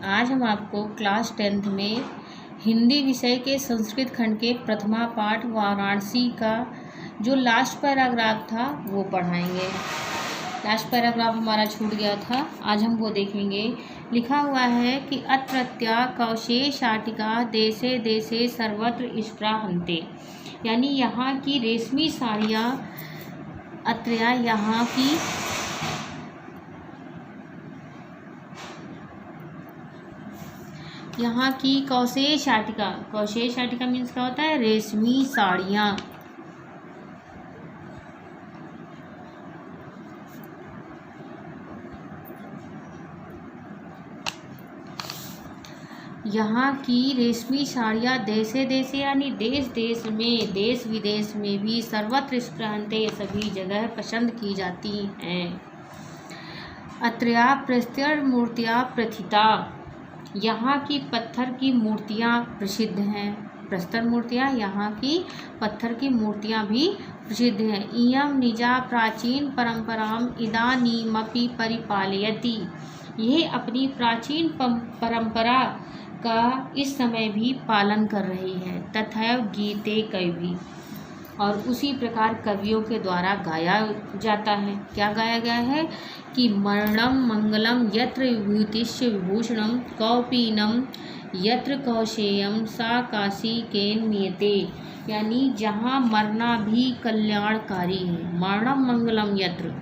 आज हम आपको क्लास 10th में हिंदी विषय के संस्कृत खंड के प्रथमा पाठ वाराणसी का जो लास्ट पैराग्राफ था वो पढ़ाएंगे। लास्ट पैराग्राफ हमारा छूट गया था, आज हम वो देखेंगे। लिखा हुआ है कि अत्रत्या कौशेशाटिका देशे देशे सर्वत्र स्प्राहन्ते, यानी यहाँ की रेशमी साड़ियाँ अत्रया यहाँ की कौशेशाटिका, कौशेशाटिका मीन्स क्या होता है? रेशमी साड़ियाँ। यहाँ की रेशमी साड़ियाँ देशे देशे यानी देश देश में, देश विदेश में भी सर्वत्र स्प्राहन्ते सभी जगह पसंद की जाती हैं। अत्रया प्रस्तर मूर्तियाँ प्रथिता, यहाँ की पत्थर की मूर्तियाँ प्रसिद्ध हैं। प्रस्तर मूर्तियाँ, यहाँ की पत्थर की मूर्तियाँ भी प्रसिद्ध हैं। इयं निजा प्राचीन परंपराम इदानीमपि परिपालयति, यह अपनी प्राचीन परंपरा का इस समय भी पालन कर रही है। तथैव गीते कवि, और उसी प्रकार कवियों के द्वारा गाया जाता है। क्या गाया गया है कि मरणम मंगलम यत्र विभूतिश्च विभूषणम कौपीनम यत्र कौशेयम सा काशी केन्मीयते, यानी जहाँ मरना भी कल्याणकारी है। मरणम मंगलम यत्र,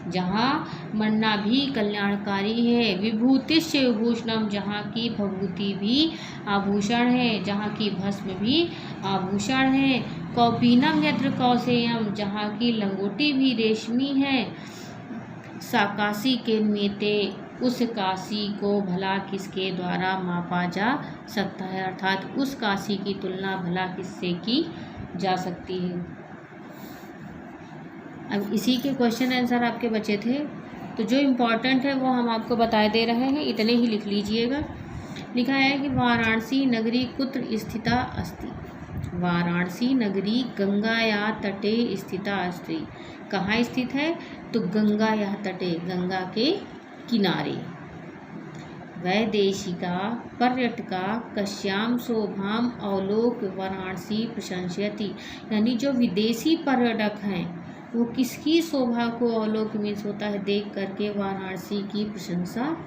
जहाँ मरना भी कल्याणकारी है। विभूतिश्च विभूषणम, जहाँ की भभूति भी आभूषण है, जहाँ की भस्म भी आभूषण है। कौपीनम यत्र कौशेयम, जहाँ की लंगोटी भी रेशमी है। साकाशी के मेते, उस काशी को भला किसके द्वारा मापा जा सकता है, अर्थात उस काशी की तुलना भला किससे की जा सकती है। अब इसी के क्वेश्चन आंसर आपके बचे थे, तो जो इम्पोर्टेंट है वो हम आपको बताए दे रहे हैं, इतने ही लिख लीजिएगा। लिखा है कि वाराणसी नगरी कुत्र स्थिता अस्ति, वाराणसी नगरी गंगाया तटे स्थिता अस्ति। कहाँ स्थित है? तो गंगाया तटे, गंगा के किनारे। वैदेशिका पर्यटका कश्याम शोभाम अवलोक वाराणसी प्रशंसयति, यानी जो विदेशी पर्यटक हैं वो किसकी शोभा को, अवलोक मीन्स होता है देख करके, वाराणसी की प्रशंसा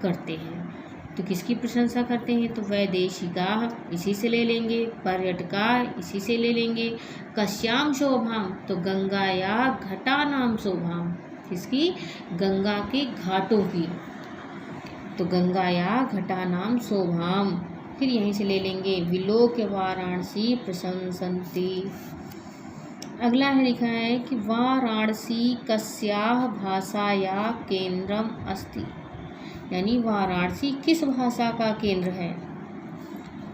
करते हैं। तो किसकी प्रशंसा करते हैं? तो वैदेशिका इसी से ले लेंगे, पर्यटका इसी से ले लेंगे, कश्याम शोभाम तो गंगा या घटा नाम शोभाम, किसकी? गंगा के घाटों की, तो गंगा या घटा नाम शोभाम। फिर यहीं से ले लेंगे विलोक वाराणसी प्रशंसन्ति। अगला है, लिखा है कि वाराणसी कस्याः भाषाया केंद्रम अस्ति, यानी वाराणसी किस भाषा का केंद्र है?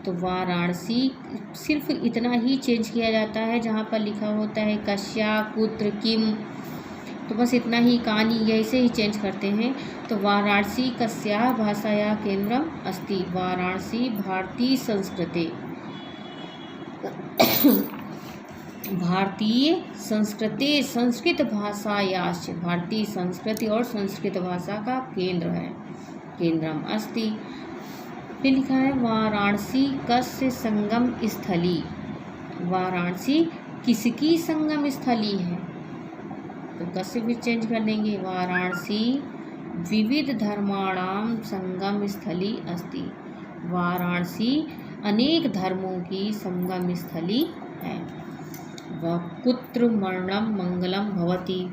तो वाराणसी सिर्फ इतना ही चेंज किया जाता है, जहाँ पर लिखा होता है कस्या कुत्र किम, तो बस इतना ही, कहानी ऐसे ही चेंज करते हैं। तो वाराणसी कस्याः भाषाया केंद्रम अस्ति, वाराणसी भारतीय संस्कृति, भारतीय संस्कृति संस्कृत भाषायाश्च, भारतीय संस्कृति और संस्कृत भाषा का केंद्र है, केंद्रम अस्ति। फिर लिखा है वाराणसी कस्य संगम स्थली, वाराणसी किसकी संगम स्थली है? तो कस्य भी चेंज कर देंगे, वाराणसी विविध धर्माणाम संगम स्थली अस्ति, वाराणसी अनेक धर्मों की संगम स्थली है। व कुत्र मरणम मंगलम भवति,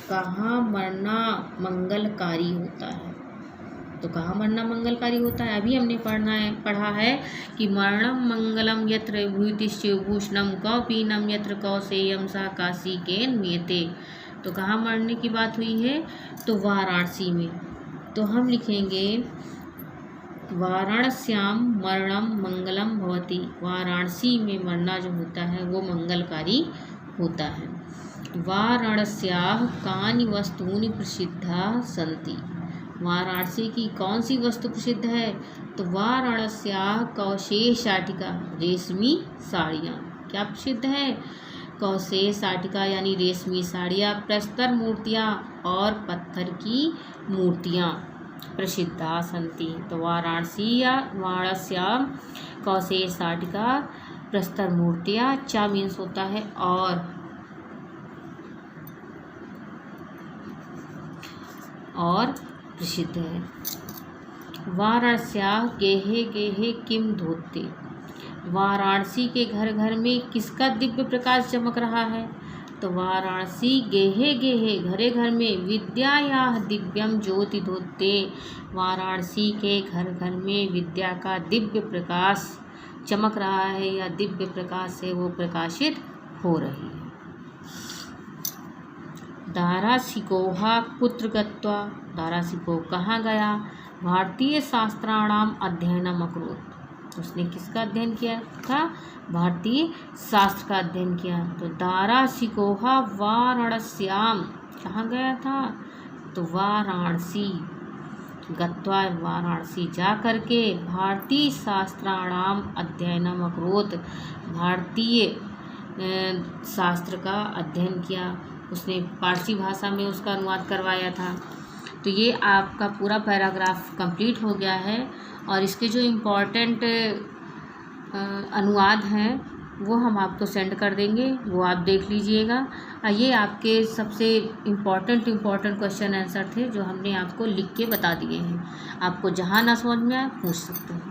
कहाँ मरना मंगलकारी होता है? तो कहाँ मरना मंगलकारी होता है? अभी हमने पढ़ा है कि मरणम मंगलम यत्र विभूतिश्च विभूषणम कौपीनम यत्र कौशेयम सा काशी केन्मीयते, तो कहाँ मरने की बात हुई है? तो वाराणसी में। तो हम लिखेंगे वाराणस्याम मरणम मंगलम भवति, वाराणसी में मरना जो होता है वो मंगलकारी होता है। वाराणस्याः कानि वस्तूनि प्रसिद्धा सन्ति, वाराणसी की कौन सी वस्तु प्रसिद्ध है? तो वाराणस्याः कौशेशाटिका, रेशमी साड़ियाँ क्या प्रसिद्ध है? कौशेशाटिका यानी रेशमी साड़ियाँ, प्रस्तर मूर्तियाँ और पत्थर की मूर्तियाँ। प्रसिद्धा सन्ति। तो वाराणस्यां कौशेयशाटिका प्रस्तरमूर्तिया, च मीन्स होता है और प्रसिद्ध है। वाराणस्याः गेहे गेहे किम धोते, वाराणसी के घर घर में किसका दिव्य प्रकाश चमक रहा है। तो वाराणसी गेहे गेहे, घरे घर में, विद्यायाः दिव्यम ज्योति धोते, वाराणसी के घर घर में विद्या का दिव्य प्रकाश चमक रहा है या दिव्य प्रकाश से वो प्रकाशित हो रही है। दारासिकोह कुत्र गत्वा, दारासिको कहाँ गया। भारतीय शास्त्राणाम अध्ययनम अकरोत्, उसने किसका अध्ययन किया था, भारतीय शास्त्र का अध्ययन किया। तो दारासिकोह वाराणस्याम, कहाँ गया था, तो वाराणसी, गत्वा वाराणसी जा करके, भारतीय शास्त्राणाम अध्ययनम अकरोत्, भारतीय शास्त्र का अध्ययन किया, उसने पारसी भाषा में उसका अनुवाद करवाया था। तो ये आपका पूरा पैराग्राफ कंप्लीट हो गया है और इसके जो इम्पोर्टेंट अनुवाद हैं वो हम आपको सेंड कर देंगे, वो आप देख लीजिएगा। ये आपके सबसे इम्पोर्टेंट क्वेश्चन आंसर थे जो हमने आपको लिख के बता दिए हैं। आपको जहाँ ना समझ में आए पूछ सकते हैं।